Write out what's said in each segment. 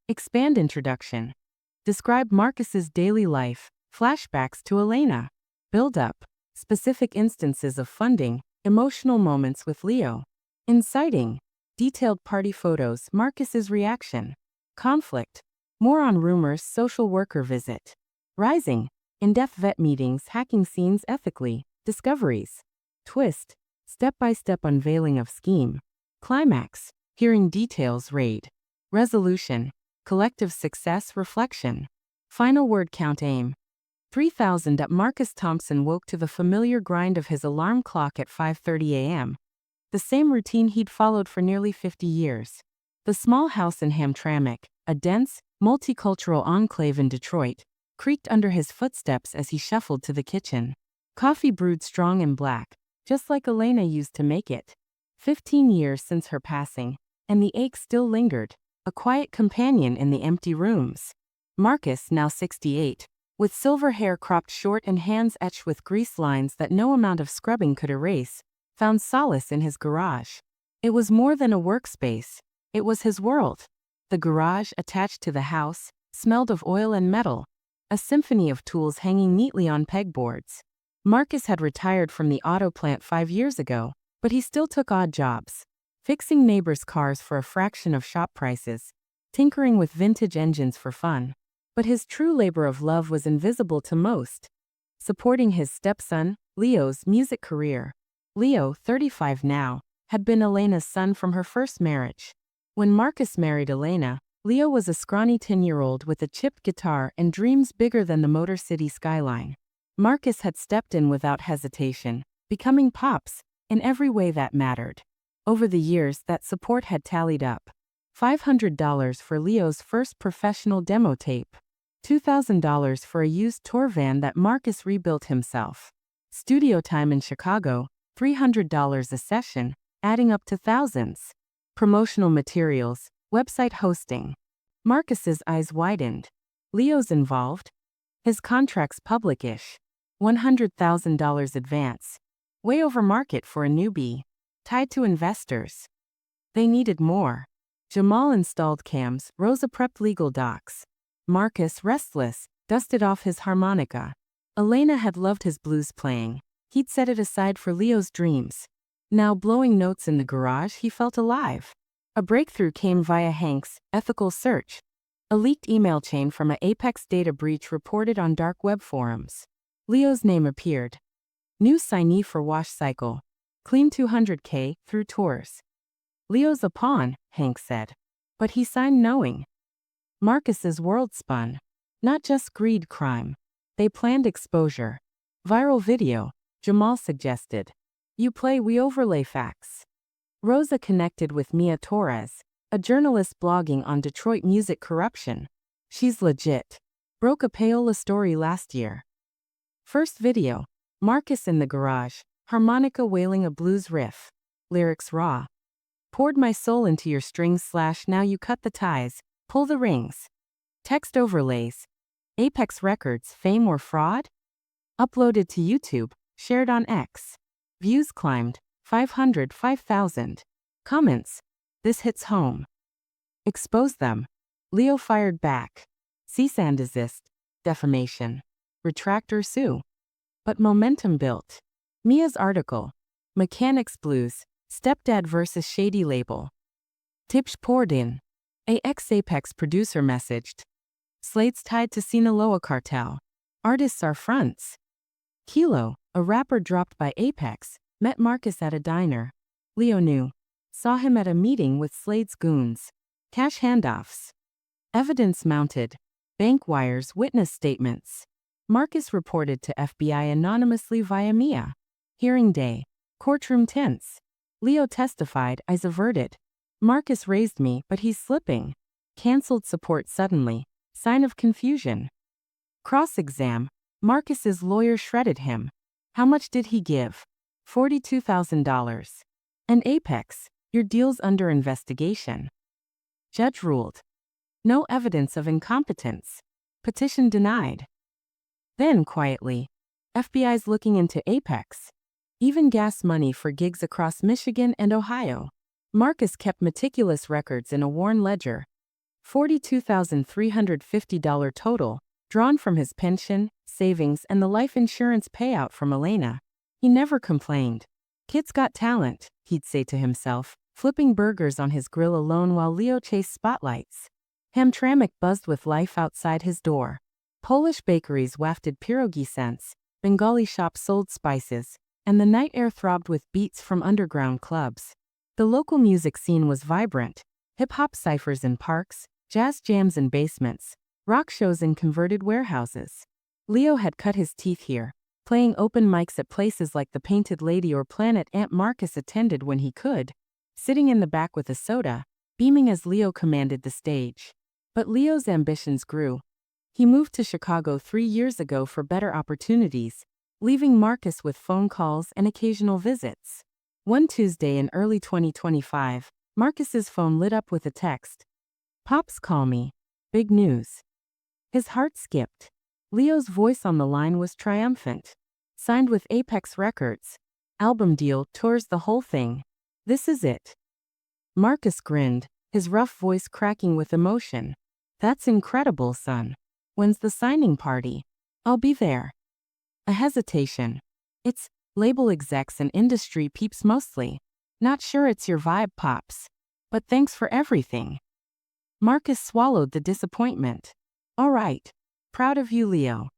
Expand introduction. Describe Marcus's daily life, flashbacks to Elena. Build up. Specific instances of funding, emotional moments with Leo. Inciting. Detailed party photos, Marcus's reaction. Conflict. More on rumors, social worker visit. Rising. In-depth vet meetings, hacking scenes ethically. Discoveries. Twist. Step-by-step unveiling of scheme. Climax. Hearing details, raid. Resolution. Collective success, reflection. Final word count aim. 3,000. Marcus Thompson woke to the familiar grind of his alarm clock at 5:30 a.m. The same routine he'd followed for nearly 50 years. The small house in Hamtramck, a dense, multicultural enclave in Detroit, creaked under his footsteps as he shuffled to the kitchen. Coffee brewed strong and black, just like Elena used to make it. 15 years since her passing, and the ache still lingered, a quiet companion in the empty rooms. Marcus, now 68, with silver hair cropped short and hands etched with grease lines that no amount of scrubbing could erase, found solace in his garage. It was more than a workspace. It was his world. The garage, attached to the house, smelled of oil and metal, a symphony of tools hanging neatly on pegboards. Marcus had retired from the auto plant 5 years ago, but he still took odd jobs. Fixing neighbors' cars for a fraction of shop prices, tinkering with vintage engines for fun. But his true labor of love was invisible to most. Supporting his stepson, Leo's music career. Leo, 35 now, had been Elena's son from her first marriage. When Marcus married Elena, Leo was a scrawny 10-year-old with a chipped guitar and dreams bigger than the Motor City skyline. Marcus had stepped in without hesitation, becoming Pops, in every way that mattered. Over the years, that support had tallied up. $500 for Leo's first professional demo tape. $2,000 for a used tour van that Marcus rebuilt himself. Studio time in Chicago, $300 a session, adding up to thousands. Promotional materials, website hosting. Marcus's eyes widened. Leo's involved? His contract's public-ish. $100,000 advance. Way over market for a newbie. Tied to investors. They needed more. Jamal installed cams, Rosa prepped legal docs. Marcus, restless, dusted off his harmonica. Elena had loved his blues playing. He'd set it aside for Leo's dreams. Now blowing notes in the garage, he felt alive. A breakthrough came via Hank's ethical search. A leaked email chain from an Apex data breach reported on dark web forums. Leo's name appeared. New signee for wash cycle. Clean $200K through tours. Leo's a pawn, Hank said. But he signed knowing. Marcus's world spun. Not just greed crime. They planned exposure. Viral video, Jamal suggested. You play, we overlay facts. Rosa connected with Mia Torres, a journalist blogging on Detroit music corruption. She's legit. Broke a payola story last year. First video, Marcus in the garage, harmonica wailing a blues riff. Lyrics raw. Poured my soul into your strings / now you cut the ties, pull the rings. Text overlays. Apex Records, fame or fraud? Uploaded to YouTube, shared on X. Views climbed, 505,000. Comments. This hits home. Expose them. Leo fired back. Cease and desist. Defamation. Retract or sue. But momentum built. Mia's article. Mechanics Blues. Stepdad versus Shady Label. Tips poured in. A ex-Apex producer messaged. Slates tied to Sinaloa cartel. Artists are fronts. Kilo, a rapper dropped by Apex, met Marcus at a diner. Leo knew. Saw him at a meeting with Slade's goons. Cash handoffs. Evidence mounted. Bank wires, witness statements. Marcus reported to FBI anonymously via Mia. Hearing day. Courtroom tense. Leo testified, eyes averted. Marcus raised me, but he's slipping. Cancelled support suddenly. Sign of confusion. Cross-exam. Marcus's lawyer shredded him. How much did he give? $42,000. And Apex, your deal's under investigation. Judge ruled. No evidence of incompetence. Petition denied. Then, quietly, FBI's looking into Apex. Even gas money for gigs across Michigan and Ohio. Marcus kept meticulous records in a worn ledger. $42,350 total, drawn from his pension, savings, and the life insurance payout from Elena. He never complained. Kid's got talent, he'd say to himself, flipping burgers on his grill alone while Leo chased spotlights. Hamtramck buzzed with life outside his door. Polish bakeries wafted pierogi scents, Bengali shops sold spices, and the night air throbbed with beats from underground clubs. The local music scene was vibrant. Hip-hop ciphers in parks, jazz jams in basements, rock shows in converted warehouses. Leo had cut his teeth here, playing open mics at places like the Painted Lady or Planet Aunt Marcus attended when he could, sitting in the back with a soda, beaming as Leo commanded the stage. But Leo's ambitions grew. He moved to Chicago 3 years ago for better opportunities, leaving Marcus with phone calls and occasional visits. One Tuesday in early 2025, Marcus's phone lit up with a text. "Pops, call me. Big news." His heart skipped. Leo's voice on the line was triumphant. "Signed with Apex Records. Album deal, tours, the whole thing. This is it." Marcus grinned, his rough voice cracking with emotion. "That's incredible, son. When's the signing party?" "I'll be there." A hesitation. "It's label execs and industry peeps mostly. Not sure it's your vibe, Pops. But thanks for everything." Marcus swallowed the disappointment. "All right. Proud of you, Leo."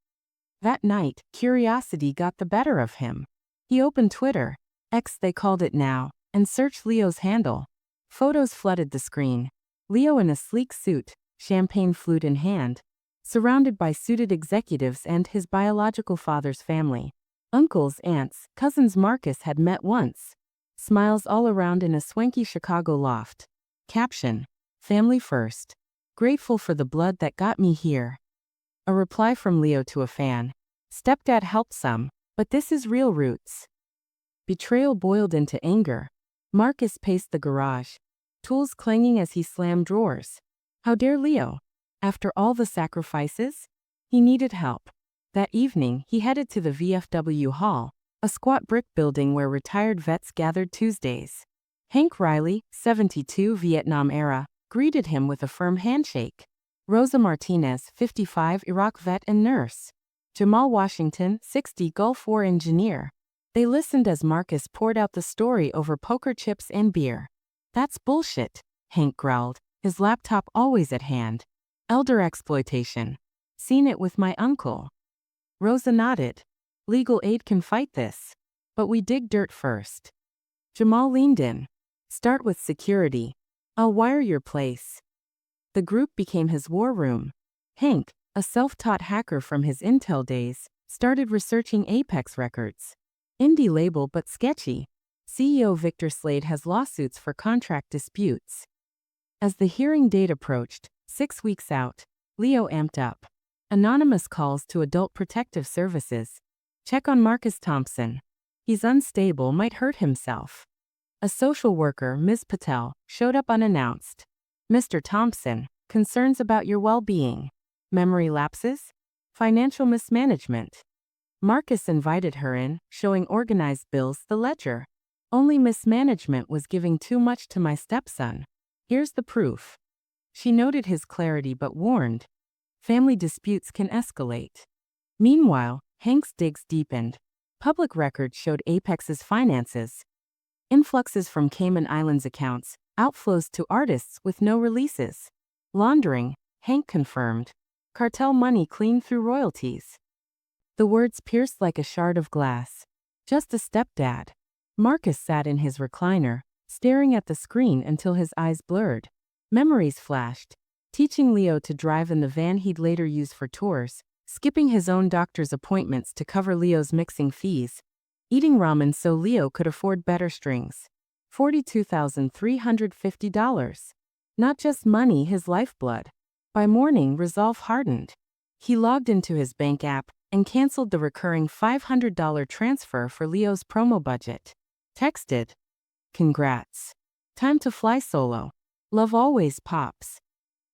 That night, curiosity got the better of him. He opened Twitter, X they called it now, and searched Leo's handle. Photos flooded the screen. Leo in a sleek suit, champagne flute in hand, surrounded by suited executives and his biological father's family. Uncles, aunts, cousins Marcus had met once. Smiles all around in a swanky Chicago loft. Caption: "Family first. Grateful for the blood that got me here." A reply from Leo to a fan. "Stepdad helped some, but this is real roots." Betrayal boiled into anger. Marcus paced the garage, tools clanging as he slammed drawers. How dare Leo? After all the sacrifices? He needed help. That evening, he headed to the VFW Hall, a squat brick building where retired vets gathered Tuesdays. Hank Riley, 72 Vietnam era, greeted him with a firm handshake. Rosa Martinez, 55 Iraq vet and nurse. Jamal Washington, 60 Gulf War engineer. They listened as Marcus poured out the story over poker chips and beer. "That's bullshit," Hank growled, his laptop always at hand. "Elder exploitation. Seen it with my uncle." Rosa nodded. "Legal aid can fight this. But we dig dirt first." Jamal leaned in. "Start with security. I'll wire your place." The group became his war room. Hank, a self-taught hacker from his Intel days, started researching Apex Records. Indie label but sketchy. CEO Victor Slade has lawsuits for contract disputes. As the hearing date approached, 6 weeks out, Leo amped up. Anonymous calls to Adult Protective Services. "Check on Marcus Thompson. He's unstable, might hurt himself." A social worker, Ms. Patel, showed up unannounced. "Mr. Thompson, concerns about your well-being. Memory lapses? Financial mismanagement." Marcus invited her in, showing organized bills, the ledger. "Only mismanagement was giving too much to my stepson. Here's the proof." She noted his clarity but warned. Family disputes can escalate. Meanwhile, Hank's digs deepened. Public records showed Apex's finances. Influxes from Cayman Islands accounts, outflows to artists with no releases. Laundering, Hank confirmed. Cartel money cleaned through royalties. The words pierced like a shard of glass. Just a stepdad. Marcus sat in his recliner, staring at the screen until his eyes blurred. Memories flashed. Teaching Leo to drive in the van he'd later use for tours, skipping his own doctor's appointments to cover Leo's mixing fees, eating ramen so Leo could afford better strings. $42,350. Not just money, his lifeblood. By morning, resolve hardened. He logged into his bank app and canceled the recurring $500 transfer for Leo's promo budget. Texted, "Congrats. Time to fly solo. Love always, Pops."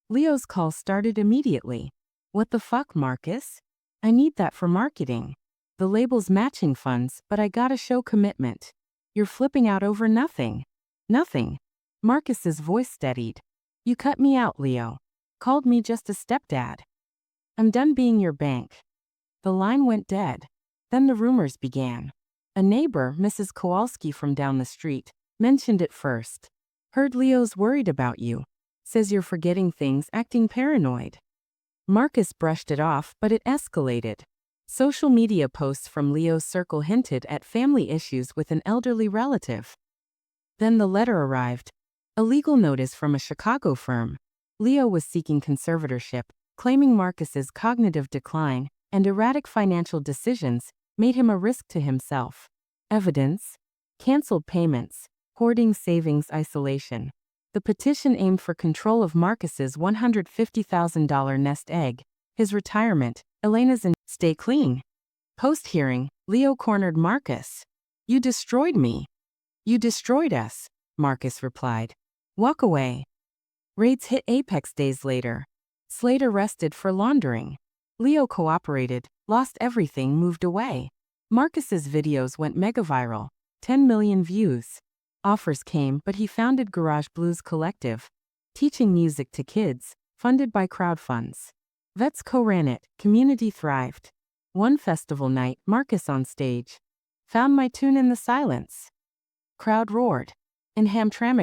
Leo's call started immediately. "What the fuck, Marcus? I need that for marketing. The label's matching funds, but I gotta show commitment. You're flipping out over nothing." "Nothing." Marcus's voice steadied. "You cut me out, Leo. Called me just a stepdad. I'm done being your bank. The line went dead. Then the rumors began. A neighbor, Mrs. Kowalski from down the street, mentioned it first. Heard Leo's worried about you. Says you're forgetting things, acting paranoid. Marcus brushed it off, but it escalated. Social media posts from Leo's circle hinted at family issues with an elderly relative. Then the letter arrived. A legal notice from a Chicago firm. Leo was seeking conservatorship, claiming Marcus's cognitive decline and erratic financial decisions made him a risk to himself. Evidence: canceled payments, hoarding savings, isolation. The petition aimed for control of Marcus's $150,000 nest egg, his retirement, Elena's and stay clean. Post-hearing, Leo cornered Marcus. You destroyed me. You destroyed us, Marcus replied. Walk away. Raids hit apex days later. Slade arrested for laundering. Leo cooperated, lost everything, moved away. Marcus's videos went mega viral, 10 million views. Offers came, but he founded Garage Blues Collective, teaching music to kids, funded by crowd funds. Vets co-ran it, community thrived. One festival night, Marcus on stage. Found my tune in the silence. Crowd roared. In Hamtramck